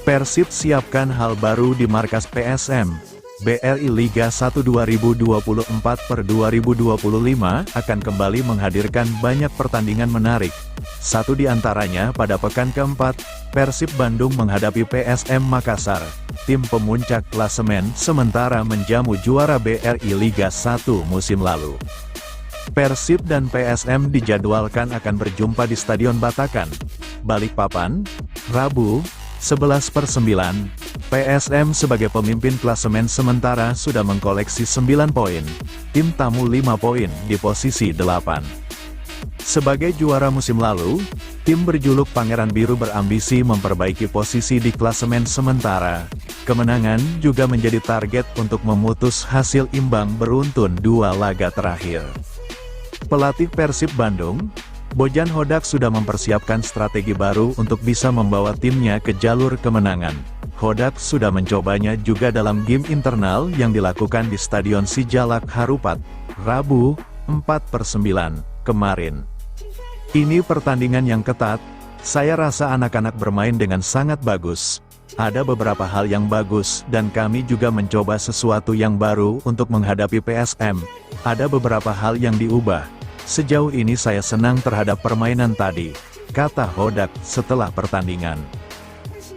Persib siapkan hal baru di markas PSM. BRI Liga 1 2024/2025 akan kembali menghadirkan banyak pertandingan menarik. Satu di antaranya pada pekan keempat, Persib Bandung menghadapi PSM Makassar, tim pemuncak klasemen sementara menjamu juara BRI Liga 1 musim lalu. Persib dan PSM dijadwalkan akan berjumpa di Stadion Batakan, Balikpapan, Rabu, 11/9. PSM sebagai pemimpin klasemen sementara sudah mengkoleksi 9 poin, tim tamu 5 poin di posisi 8. Sebagai juara musim lalu, tim berjuluk Pangeran Biru berambisi memperbaiki posisi di klasemen sementara. Kemenangan juga menjadi target untuk memutus hasil imbang beruntun 2 laga terakhir. Pelatih Persib Bandung, Bojan Hodak sudah mempersiapkan strategi baru untuk bisa membawa timnya ke jalur kemenangan. Hodak sudah mencobanya juga dalam game internal yang dilakukan di Stadion Sijalak Harupat, Rabu, 4/9, kemarin. Ini pertandingan yang ketat, saya rasa anak-anak bermain dengan sangat bagus. Ada beberapa hal yang bagus dan kami juga mencoba sesuatu yang baru untuk menghadapi PSM. Ada beberapa hal yang diubah. Sejauh ini saya senang terhadap permainan tadi, kata Hodak setelah pertandingan.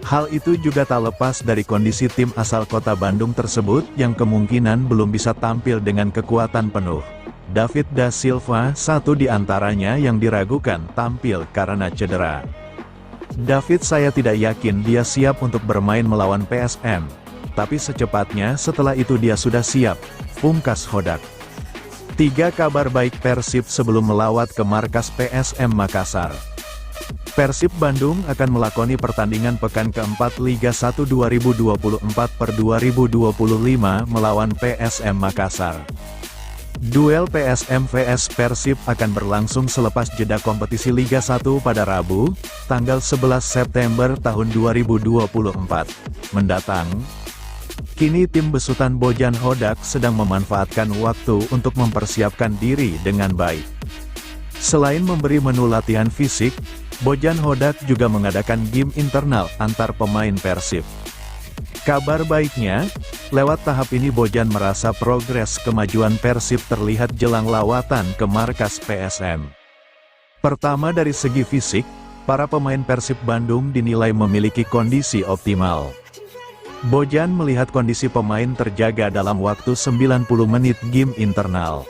Hal itu juga tak lepas dari kondisi tim asal kota Bandung tersebut yang kemungkinan belum bisa tampil dengan kekuatan penuh. David da Silva, satu di antaranya yang diragukan tampil karena cedera. David saya tidak yakin dia siap untuk bermain melawan PSM, tapi secepatnya setelah itu dia sudah siap, pungkas Hodak. 3 kabar baik Persib sebelum melawat ke markas PSM Makassar. Persib Bandung akan melakoni pertandingan pekan keempat Liga 1 2024/2025 melawan PSM Makassar. Duel PSM vs Persib akan berlangsung selepas jeda kompetisi Liga 1 pada Rabu, tanggal 11 September tahun 2024 mendatang. Kini tim besutan Bojan Hodak sedang memanfaatkan waktu untuk mempersiapkan diri dengan baik. Selain memberi menu latihan fisik, Bojan Hodak juga mengadakan game internal antar pemain Persib. Kabar baiknya, lewat tahap ini Bojan merasa progres kemajuan Persib terlihat jelang lawatan ke markas PSM. Pertama dari segi fisik, para pemain Persib Bandung dinilai memiliki kondisi optimal. Bojan melihat kondisi pemain terjaga dalam waktu 90 menit game internal.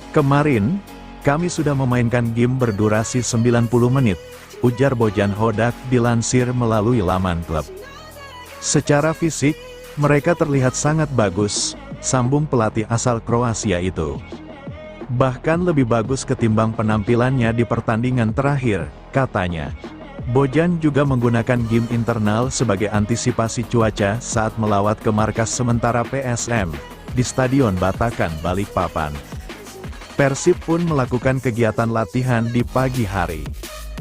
Kemarin, kami sudah memainkan game berdurasi 90 menit, ujar Bojan Hodak dilansir melalui laman klub. Secara fisik, mereka terlihat sangat bagus, sambung pelatih asal Kroasia itu. Bahkan lebih bagus ketimbang penampilannya di pertandingan terakhir, katanya. Bojan juga menggunakan game internal sebagai antisipasi cuaca saat melawat ke markas sementara PSM, di Stadion Batakan Balikpapan. Persib pun melakukan kegiatan latihan di pagi hari.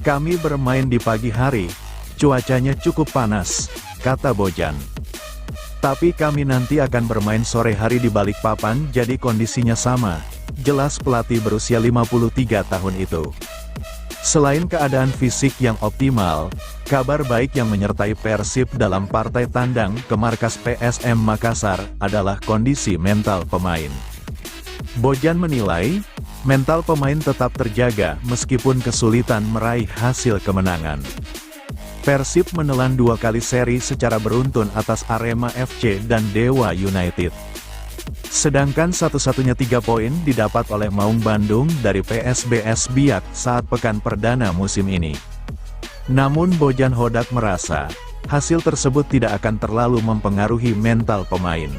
Kami bermain di pagi hari, cuacanya cukup panas, kata Bojan. Tapi kami nanti akan bermain sore hari di Balikpapan jadi kondisinya sama, jelas pelatih berusia 53 tahun itu. Selain keadaan fisik yang optimal, kabar baik yang menyertai Persib dalam partai tandang ke markas PSM Makassar adalah kondisi mental pemain. Bojan menilai, mental pemain tetap terjaga meskipun kesulitan meraih hasil kemenangan. Persib menelan 2 kali seri secara beruntun atas Arema FC dan Dewa United. Sedangkan satu-satunya 3 poin didapat oleh Maung Bandung dari PSBS Biak saat pekan perdana musim ini. Namun Bojan Hodak merasa, hasil tersebut tidak akan terlalu mempengaruhi mental pemain.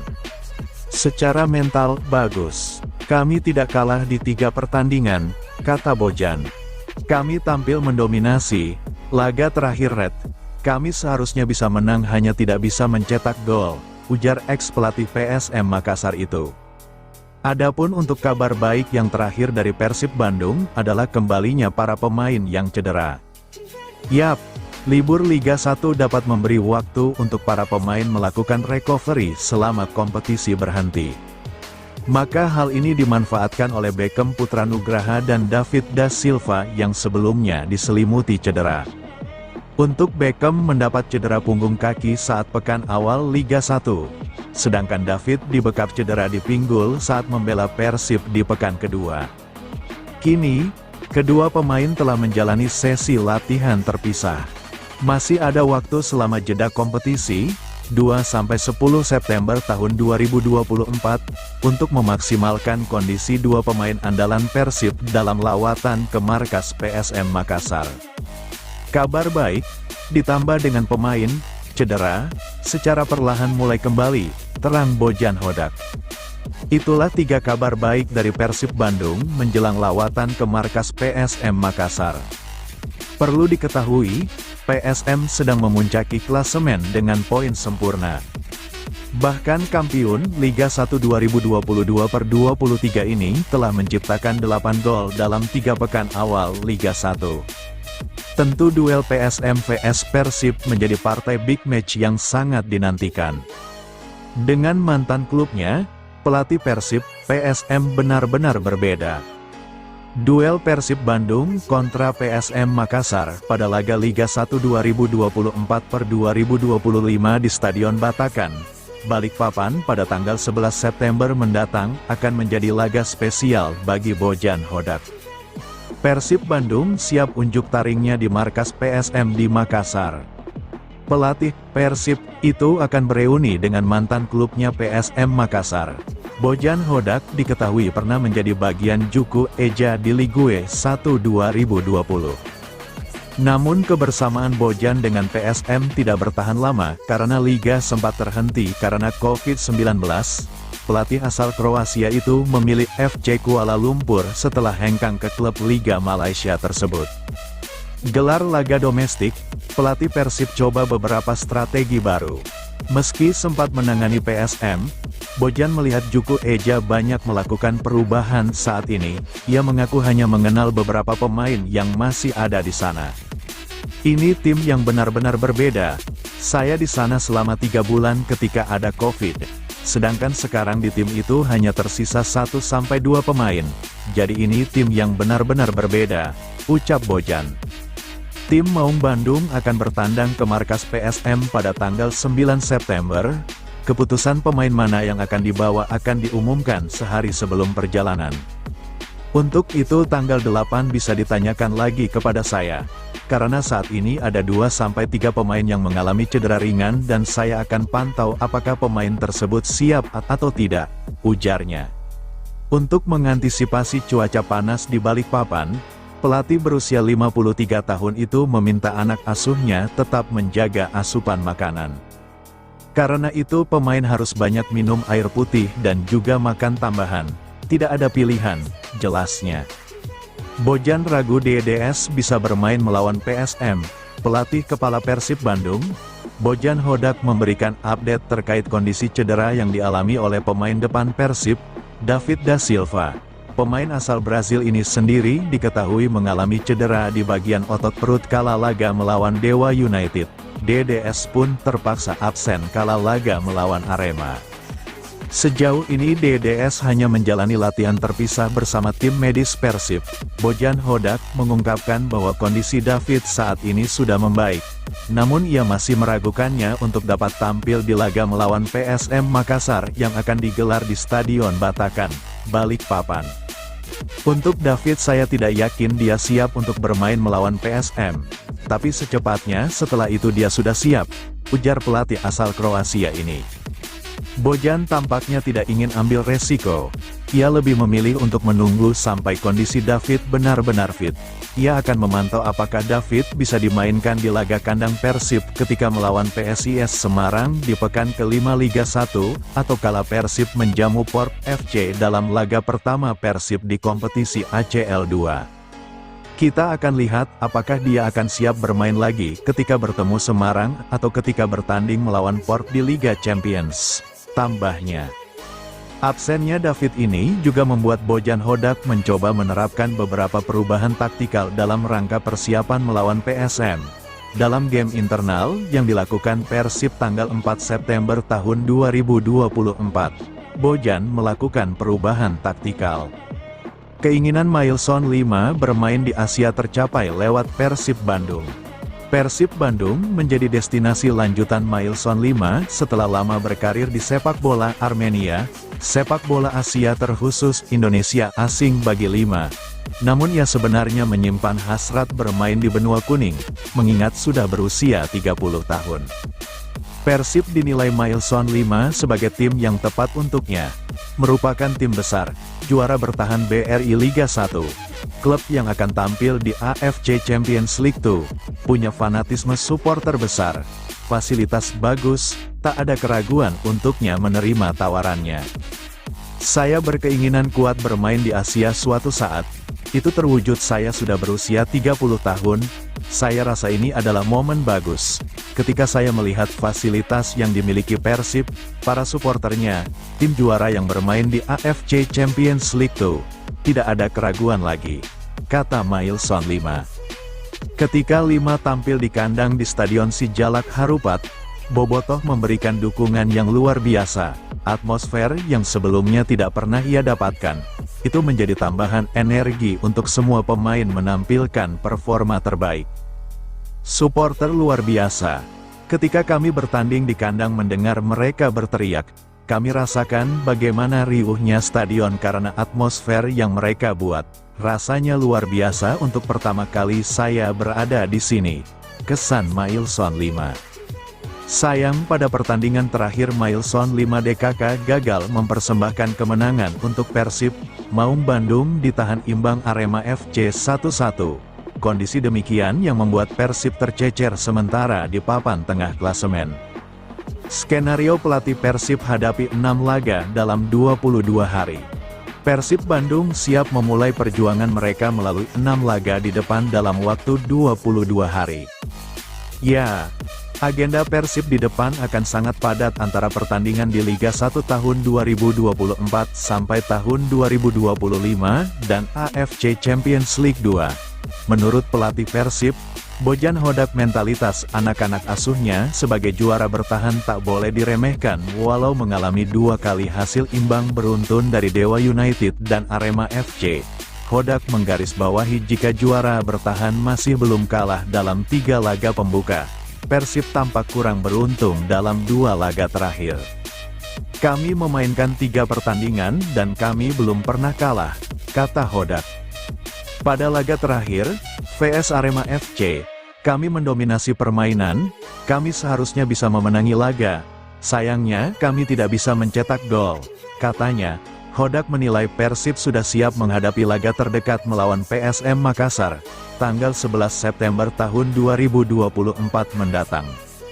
Secara mental, bagus. Kami tidak kalah di 3 pertandingan, kata Bojan. Kami tampil mendominasi. Laga terakhir Red, kami seharusnya bisa menang hanya tidak bisa mencetak gol, ujar ex-pelatih PSM Makassar itu. Adapun untuk kabar baik yang terakhir dari Persib Bandung adalah kembalinya para pemain yang cedera. Yap, libur Liga 1 dapat memberi waktu untuk para pemain melakukan recovery selama kompetisi berhenti. Maka hal ini dimanfaatkan oleh Beckham Putra Nugraha dan David da Silva yang sebelumnya diselimuti cedera. Untuk Beckham mendapat cedera punggung kaki saat pekan awal Liga 1, sedangkan David dibekap cedera di pinggul saat membela Persib di pekan kedua. Kini, kedua pemain telah menjalani sesi latihan terpisah. Masih ada waktu selama jeda kompetisi, 2-10 September tahun 2024, untuk memaksimalkan kondisi dua pemain andalan Persib dalam lawatan ke markas PSM Makassar. Kabar baik, ditambah dengan pemain cedera, secara perlahan mulai kembali, terang Bojan Hodak. Itulah 3 kabar baik dari Persib Bandung menjelang lawatan ke markas PSM Makassar. Perlu diketahui, PSM sedang memuncaki klasemen dengan poin sempurna. Bahkan kampiun Liga 1 2022/23 ini telah menciptakan 8 gol dalam 3 pekan awal Liga 1. Tentu duel PSM vs Persib menjadi partai big match yang sangat dinantikan. Dengan mantan klubnya, pelatih Persib, PSM benar-benar berbeda. Duel Persib Bandung kontra PSM Makassar pada laga Liga 1 2024/2025 di Stadion Batakan, Balikpapan pada tanggal 11 September mendatang akan menjadi laga spesial bagi Bojan Hodak. Persib Bandung siap unjuk taringnya di markas PSM di Makassar. Pelatih Persib itu akan bereuni dengan mantan klubnya PSM Makassar. Bojan Hodak diketahui pernah menjadi bagian Juku Eja di Ligue 1 2020. Namun kebersamaan Bojan dengan PSM tidak bertahan lama karena liga sempat terhenti karena COVID-19. Pelatih asal Kroasia itu memilih FC Kuala Lumpur setelah hengkang ke klub Liga Malaysia tersebut. Gelar laga domestik, pelatih Persib coba beberapa strategi baru. Meski sempat menangani PSM, Bojan melihat Juku Eja banyak melakukan perubahan saat ini. Ia mengaku hanya mengenal beberapa pemain yang masih ada di sana. Ini tim yang benar-benar berbeda. Saya di sana selama 3 bulan ketika ada COVID. Sedangkan sekarang di tim itu hanya tersisa 1-2 pemain. Jadi ini tim yang benar-benar berbeda, ucap Bojan. Tim Maung Bandung akan bertandang ke markas PSM pada tanggal 9 September. Keputusan pemain mana yang akan dibawa akan diumumkan sehari sebelum perjalanan. Untuk itu tanggal 8 bisa ditanyakan lagi kepada saya. Karena saat ini ada 2-3 pemain yang mengalami cedera ringan dan saya akan pantau apakah pemain tersebut siap atau tidak, ujarnya. Untuk mengantisipasi cuaca panas di Balikpapan, pelatih berusia 53 tahun itu meminta anak asuhnya tetap menjaga asupan makanan. Karena itu pemain harus banyak minum air putih dan juga makan tambahan. Tidak ada pilihan, jelasnya. Bojan ragu DDS bisa bermain melawan PSM. Pelatih kepala Persib Bandung, Bojan Hodak memberikan update terkait kondisi cedera yang dialami oleh pemain depan Persib, David da Silva. Pemain asal Brasil ini sendiri diketahui mengalami cedera di bagian otot perut kala laga melawan Dewa United. DDS pun terpaksa absen kala laga melawan Arema. Sejauh ini DDS hanya menjalani latihan terpisah bersama tim medis Persib. Bojan Hodak mengungkapkan bahwa kondisi David saat ini sudah membaik. Namun ia masih meragukannya untuk dapat tampil di laga melawan PSM Makassar yang akan digelar di Stadion Batakan, Balikpapan. Untuk David saya tidak yakin dia siap untuk bermain melawan PSM. Tapi secepatnya setelah itu dia sudah siap, ujar pelatih asal Kroasia ini. Bojan tampaknya tidak ingin ambil resiko. Ia lebih memilih untuk menunggu sampai kondisi David benar-benar fit. Ia akan memantau apakah David bisa dimainkan di laga kandang Persib ketika melawan PSIS Semarang di pekan ke-5 Liga 1, atau kala Persib menjamu Port FC dalam laga pertama Persib di kompetisi ACL 2. Kita akan lihat apakah dia akan siap bermain lagi ketika bertemu Semarang atau ketika bertanding melawan Port di Liga Champions, tambahnya. Absennya David ini juga membuat Bojan Hodak mencoba menerapkan beberapa perubahan taktikal dalam rangka persiapan melawan PSM. Dalam game internal yang dilakukan Persib tanggal 4 September tahun 2024, Bojan melakukan perubahan taktikal. Keinginan Mailson 5 bermain di Asia tercapai lewat Persib Bandung. Persib Bandung menjadi destinasi lanjutan Mailson 5 setelah lama berkarir di sepak bola Armenia, sepak bola Asia terkhusus Indonesia asing bagi 5. Namun ia sebenarnya menyimpan hasrat bermain di benua kuning, mengingat sudah berusia 30 tahun. Persib dinilai Mailson 5 sebagai tim yang tepat untuknya. Merupakan tim besar, juara bertahan BRI Liga 1. Klub yang akan tampil di AFC Champions League 2, punya fanatisme supporter besar, fasilitas bagus, tak ada keraguan untuknya menerima tawarannya. Saya berkeinginan kuat bermain di Asia suatu saat. Itu terwujud saya sudah berusia 30 tahun, saya rasa ini adalah momen bagus. Ketika saya melihat fasilitas yang dimiliki Persib, para suporternya, tim juara yang bermain di AFC Champions League 2, tidak ada keraguan lagi, kata Mailson 5. Ketika 5 tampil di kandang di Stadion Sijalak Harupat, Bobotoh memberikan dukungan yang luar biasa. Atmosfer yang sebelumnya tidak pernah ia dapatkan, itu menjadi tambahan energi untuk semua pemain menampilkan performa terbaik. Supporter luar biasa. Ketika kami bertanding di kandang mendengar mereka berteriak, kami rasakan bagaimana riuhnya stadion karena atmosfer yang mereka buat. Rasanya luar biasa untuk pertama kali saya berada di sini. Kesan Mailson 5. Sayang pada pertandingan terakhir Mailson 5 DKK gagal mempersembahkan kemenangan untuk Persib. Maung Bandung ditahan imbang Arema FC 1-1. Kondisi demikian yang membuat Persib tercecer sementara di papan tengah klasemen. Skenario pelatih Persib hadapi 6 laga dalam 22 hari. Persib Bandung siap memulai perjuangan mereka melalui 6 laga di depan dalam waktu 22 hari. Ya, agenda Persib di depan akan sangat padat antara pertandingan di Liga 1 tahun 2024 sampai tahun 2025 dan AFC Champions League 2. Menurut pelatih Persib, Bojan Hodak mentalitas anak-anak asuhnya sebagai juara bertahan tak boleh diremehkan walau mengalami 2 kali hasil imbang beruntun dari Dewa United dan Arema FC. Hodak menggarisbawahi jika juara bertahan masih belum kalah dalam 3 laga pembuka. Persib tampak kurang beruntung dalam 2 laga terakhir. Kami memainkan 3 pertandingan dan kami belum pernah kalah, kata Hodak. Pada laga terakhir, vs Arema FC, kami mendominasi permainan, kami seharusnya bisa memenangi laga. Sayangnya kami tidak bisa mencetak gol, katanya. Hodak menilai Persib sudah siap menghadapi laga terdekat melawan PSM Makassar, tanggal 11 September tahun 2024 mendatang.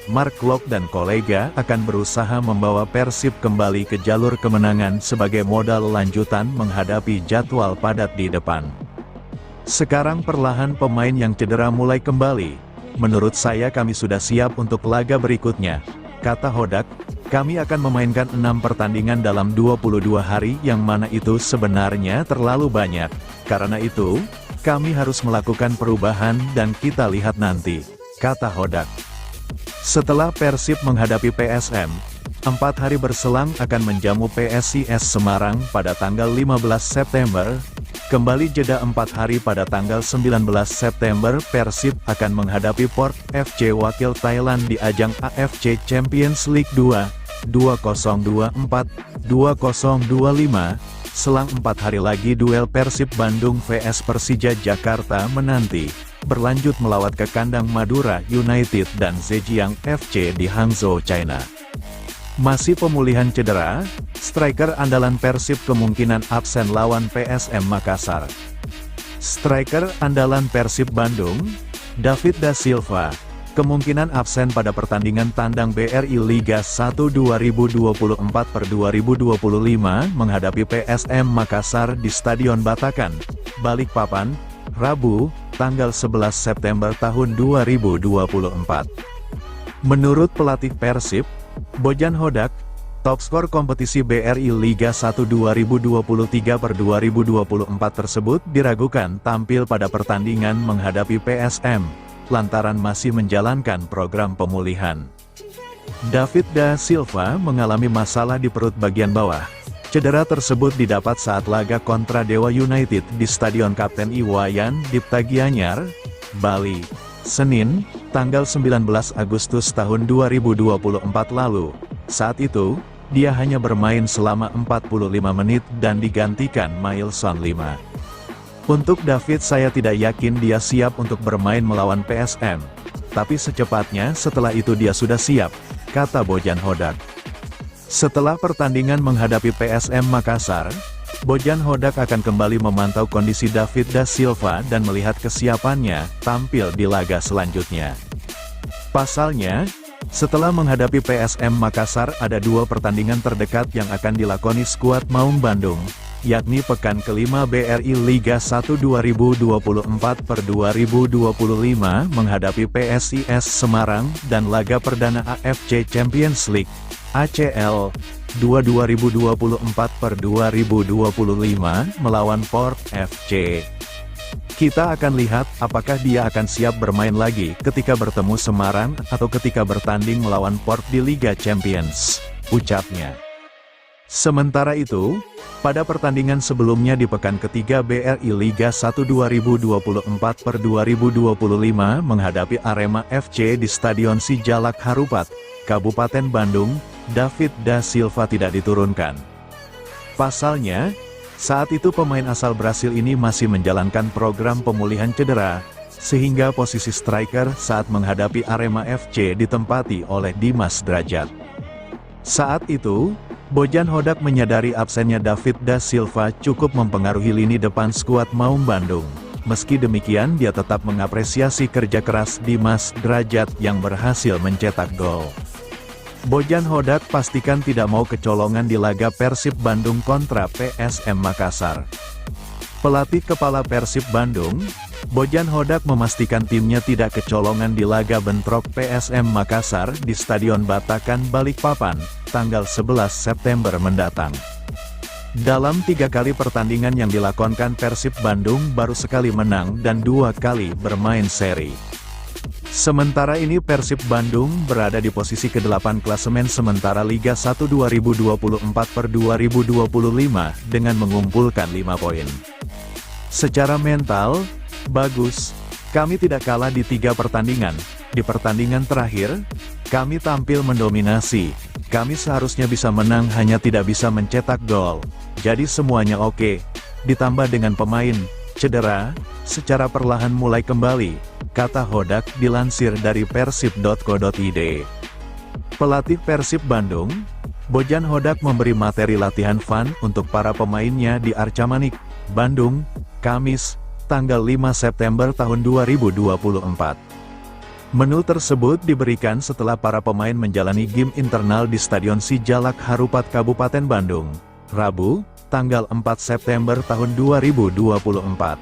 Mark Klok dan kolega akan berusaha membawa Persib kembali ke jalur kemenangan sebagai modal lanjutan menghadapi jadwal padat di depan. Sekarang perlahan pemain yang cedera mulai kembali. Menurut saya kami sudah siap untuk laga berikutnya, kata Hodak. Kami akan memainkan 6 pertandingan dalam 22 hari yang mana itu sebenarnya terlalu banyak. Karena itu, kami harus melakukan perubahan dan kita lihat nanti, kata Hodak. Setelah Persib menghadapi PSM, 4 hari berselang akan menjamu PSIS Semarang pada tanggal 15 September. Kembali jeda 4 hari pada tanggal 19 September Persib akan menghadapi Port FC wakil Thailand di ajang AFC Champions League 2, 2024-2025. Selang 4 hari lagi duel Persib Bandung vs Persija Jakarta menanti, berlanjut melawat ke kandang Madura United dan Zhejiang FC di Hangzhou, China. Masih pemulihan cedera, striker andalan Persib kemungkinan absen lawan PSM Makassar. Striker andalan Persib Bandung, David da Silva, kemungkinan absen pada pertandingan tandang BRI Liga 1 2024/2025 menghadapi PSM Makassar di Stadion Batakan, Balikpapan, Rabu, tanggal 11 September tahun 2024. Menurut pelatih Persib, Bojan Hodak, top skor kompetisi BRI Liga 1 2023/2024 tersebut diragukan tampil pada pertandingan menghadapi PSM, lantaran masih menjalankan program pemulihan. David da Silva mengalami masalah di perut bagian bawah. Cedera tersebut didapat saat laga kontra Dewa United di Stadion Kapten Iwayan Dipta Gianyar, Bali, Senin, tanggal 19 Agustus tahun 2024 lalu. Saat itu, dia hanya bermain selama 45 menit dan digantikan Mailson 5. Untuk David, saya tidak yakin dia siap untuk bermain melawan PSM. Tapi secepatnya setelah itu dia sudah siap, kata Bojan Hodak. Setelah pertandingan menghadapi PSM Makassar, Bojan Hodak akan kembali memantau kondisi David da Silva dan melihat kesiapannya tampil di laga selanjutnya. Pasalnya, setelah menghadapi PSM Makassar ada 2 pertandingan terdekat yang akan dilakoni skuad Maung Bandung, yakni pekan kelima BRI Liga 1 2024/2025 menghadapi PSIS Semarang dan laga perdana AFC Champions League, ACL, 2024/2025 melawan Port FC. Kita akan lihat apakah dia akan siap bermain lagi ketika bertemu Semarang atau ketika bertanding melawan Port di Liga Champions, ucapnya. Sementara itu, pada pertandingan sebelumnya di pekan ketiga BRI Liga 1 2024/2025 menghadapi Arema FC di Stadion Sijalak Harupat, Kabupaten Bandung, David da Silva tidak diturunkan. Pasalnya, saat itu pemain asal Brasil ini masih menjalankan program pemulihan cedera, sehingga posisi striker saat menghadapi Arema FC ditempati oleh Dimas Drajat. Saat itu, Bojan Hodak menyadari absennya David da Silva cukup mempengaruhi lini depan skuad Maung Bandung. Meski demikian dia tetap mengapresiasi kerja keras Dimas Drajat yang berhasil mencetak gol. Bojan Hodak pastikan tidak mau kecolongan di laga Persib Bandung kontra PSM Makassar. Pelatih kepala Persib Bandung, Bojan Hodak memastikan timnya tidak kecolongan di laga bentrok PSM Makassar di Stadion Batakan Balikpapan, tanggal 11 September mendatang. Dalam 3 kali pertandingan yang dilakonkan Persib Bandung baru sekali menang dan 2 kali bermain seri. Sementara ini Persib Bandung berada di posisi ke-8 klasemen sementara Liga 1 2024/2025 dengan mengumpulkan 5 poin. Secara mental, bagus, kami tidak kalah di 3 pertandingan. Di pertandingan terakhir, kami tampil mendominasi. Kami seharusnya bisa menang hanya tidak bisa mencetak gol. Jadi semuanya oke. Ditambah dengan pemain cedera, secara perlahan mulai kembali, kata Hodak dilansir dari persib.co.id. Pelatih Persib Bandung, Bojan Hodak memberi materi latihan fun untuk para pemainnya di Arca Manik, Bandung, Kamis, tanggal 5 September tahun 2024. Menu tersebut diberikan setelah para pemain menjalani game internal di Stadion Sijalak Harupat Kabupaten Bandung, Rabu, tanggal 4 September tahun 2024.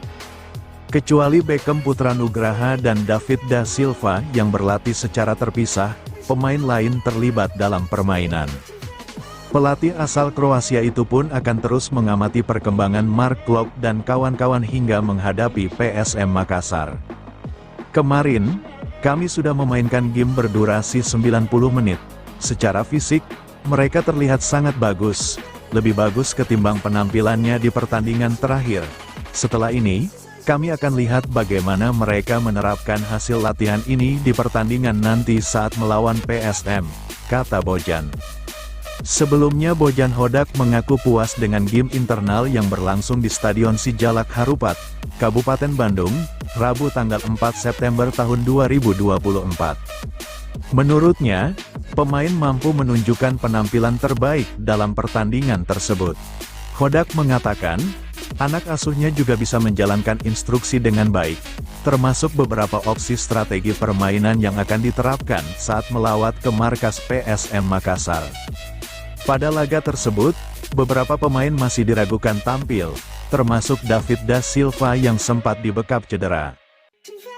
Kecuali Beckham Putra Nugraha dan David da Silva yang berlatih secara terpisah, pemain lain terlibat dalam permainan. Pelatih asal Kroasia itu pun akan terus mengamati perkembangan Mark Klok dan kawan-kawan hingga menghadapi PSM Makassar. Kemarin, kami sudah memainkan game berdurasi 90 menit. Secara fisik, mereka terlihat sangat bagus. Lebih bagus ketimbang penampilannya di pertandingan terakhir. Setelah ini, kami akan lihat bagaimana mereka menerapkan hasil latihan ini di pertandingan nanti saat melawan PSM, kata Bojan. Sebelumnya Bojan Hodak mengaku puas dengan game internal yang berlangsung di Stadion Sijalak Harupat, Kabupaten Bandung, Rabu tanggal 4 September tahun 2024. Menurutnya, Pemain mampu menunjukkan penampilan terbaik dalam pertandingan tersebut. Hodak mengatakan, anak asuhnya juga bisa menjalankan instruksi dengan baik, termasuk beberapa opsi strategi permainan yang akan diterapkan saat melawat ke markas PSM Makassar. Pada laga tersebut, beberapa pemain masih diragukan tampil, termasuk David da Silva yang sempat dibekap cedera.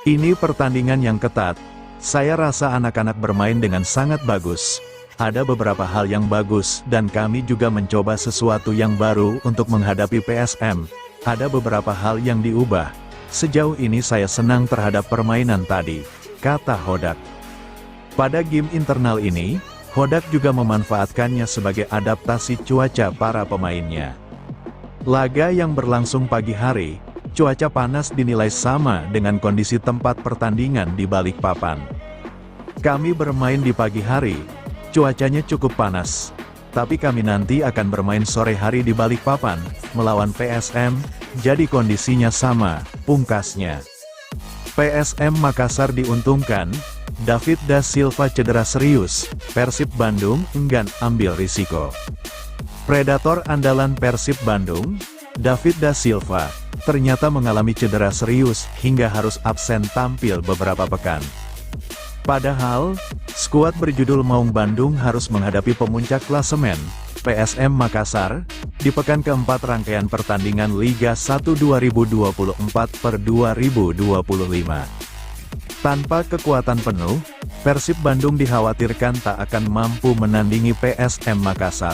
Ini pertandingan yang ketat. Saya rasa anak-anak bermain dengan sangat bagus. Ada beberapa hal yang bagus dan kami juga mencoba sesuatu yang baru untuk menghadapi PSM. Ada beberapa hal yang diubah. Sejauh ini saya senang terhadap permainan tadi, kata Hodak. Pada game internal ini, Hodak juga memanfaatkannya sebagai adaptasi cuaca para pemainnya. Laga yang berlangsung pagi hari, cuaca panas dinilai sama dengan kondisi tempat pertandingan di Balikpapan. Kami bermain di pagi hari, cuacanya cukup panas. Tapi kami nanti akan bermain sore hari di Balikpapan, melawan PSM, jadi kondisinya sama, pungkasnya. PSM Makassar diuntungkan, David da Silva cedera serius, Persib Bandung enggan ambil risiko. Predator andalan Persib Bandung, David da Silva, ternyata mengalami cedera serius hingga harus absen tampil beberapa pekan. Padahal, skuad berjudul Maung Bandung harus menghadapi pemuncak klasemen, PSM Makassar, di pekan keempat rangkaian pertandingan Liga 1 2024/2025. Tanpa kekuatan penuh, Persib Bandung dikhawatirkan tak akan mampu menandingi PSM Makassar.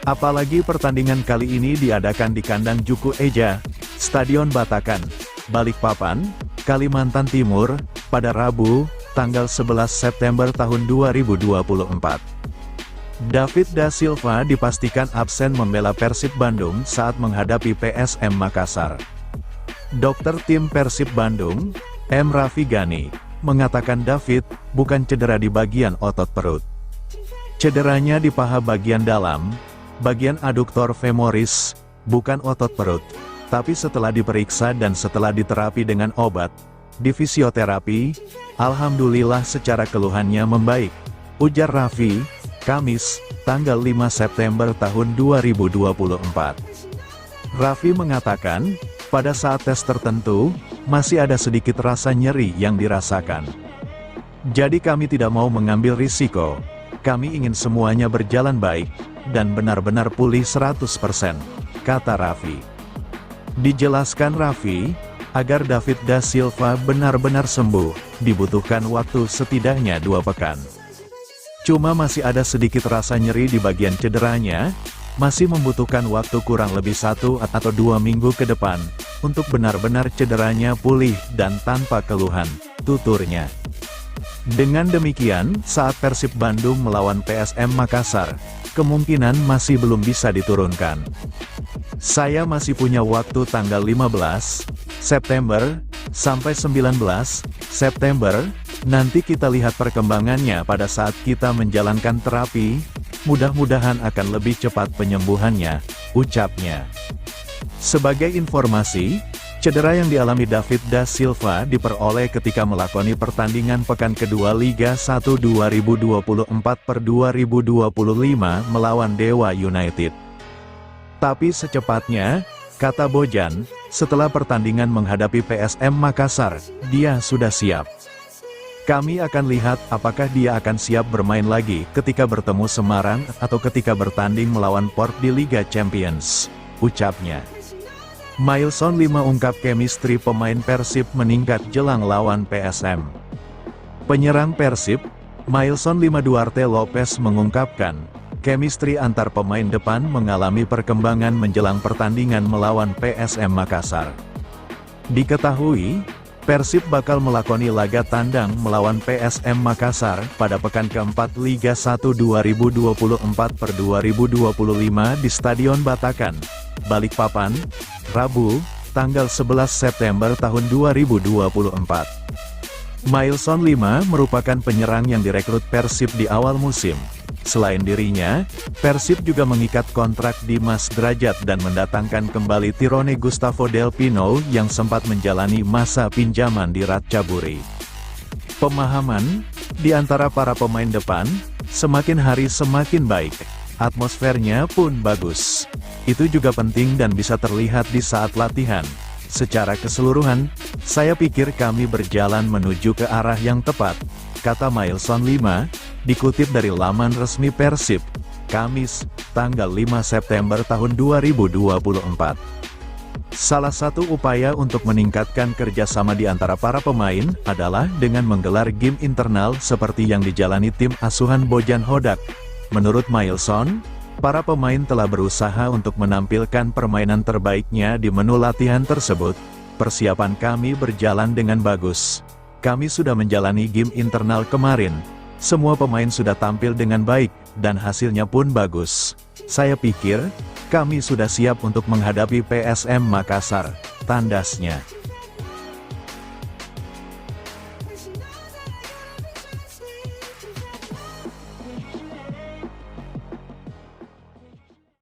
Apalagi pertandingan kali ini diadakan di kandang Juku Eja, Stadion Batakan, Balikpapan, Kalimantan Timur, pada Rabu, tanggal 11 September tahun 2024. David da Silva dipastikan absen membela Persib Bandung saat menghadapi PSM Makassar. Dokter tim Persib Bandung, M. Raffi Gani, mengatakan David bukan cedera di bagian otot perut. Cederanya di paha bagian dalam, bagian aduktor femoris, bukan otot perut. Tapi setelah diperiksa dan setelah diterapi dengan obat, di fisioterapi, alhamdulillah secara keluhannya membaik, ujar Raffi, Kamis, tanggal 5 September tahun 2024. Raffi mengatakan, pada saat tes tertentu, masih ada sedikit rasa nyeri yang dirasakan. Jadi kami tidak mau mengambil risiko, kami ingin semuanya berjalan baik, dan benar-benar pulih 100%, kata Raffi. Dijelaskan Raffi, agar David da Silva benar-benar sembuh, dibutuhkan waktu setidaknya 2 pekan. Cuma masih ada sedikit rasa nyeri di bagian cederanya, masih membutuhkan waktu kurang lebih 1 atau 2 minggu ke depan, untuk benar-benar cederanya pulih dan tanpa keluhan, tuturnya. Dengan demikian, saat Persib Bandung melawan PSM Makassar, kemungkinan masih belum bisa diturunkan. Saya masih punya waktu tanggal 15 September, sampai 19 September, nanti kita lihat perkembangannya pada saat kita menjalankan terapi, mudah-mudahan akan lebih cepat penyembuhannya, ucapnya. Sebagai informasi, cedera yang dialami David da Silva diperoleh ketika melakoni pertandingan pekan kedua Liga 1 2024/2025 melawan Dewa United. Tapi secepatnya, kata Bojan, setelah pertandingan menghadapi PSM Makassar, dia sudah siap. Kami akan lihat apakah dia akan siap bermain lagi ketika bertemu Semarang atau ketika bertanding melawan Port di Liga Champions, ucapnya. Mailson 5 ungkap chemistry pemain Persib meningkat jelang lawan PSM. Penyerang Persib, Mailson 5 Duarte Lopez mengungkapkan, chemistry antar pemain depan mengalami perkembangan menjelang pertandingan melawan PSM Makassar. Diketahui, Persib bakal melakoni laga tandang melawan PSM Makassar pada pekan keempat Liga 1 2024/2025 di Stadion Batakan, Balikpapan, Rabu, tanggal 11 September tahun 2024. Mailson 5 merupakan penyerang yang direkrut Persib di awal musim. Selain dirinya, Persib juga mengikat kontrak Dimas Drajat dan mendatangkan kembali Tirone Gustavo Del Pino yang sempat menjalani masa pinjaman di Ratchaburi. Pemahaman di antara para pemain depan Semakin hari semakin baik. Atmosfernya pun bagus. Itu juga penting dan bisa terlihat di saat latihan. Secara keseluruhan, saya pikir kami berjalan menuju ke arah yang tepat, kata Mailson 5, dikutip dari laman resmi Persib, Kamis, tanggal 5 September tahun 2024. Salah satu upaya untuk meningkatkan kerjasama di antara para pemain adalah dengan menggelar game internal seperti yang dijalani tim asuhan Bojan Hodak. Menurut Mailson, para pemain telah berusaha untuk menampilkan permainan terbaiknya di menu latihan tersebut. Persiapan kami berjalan dengan bagus. Kami sudah menjalani game internal kemarin. Semua pemain sudah tampil dengan baik, dan hasilnya pun bagus. Saya pikir, kami sudah siap untuk menghadapi PSM Makassar, tandasnya.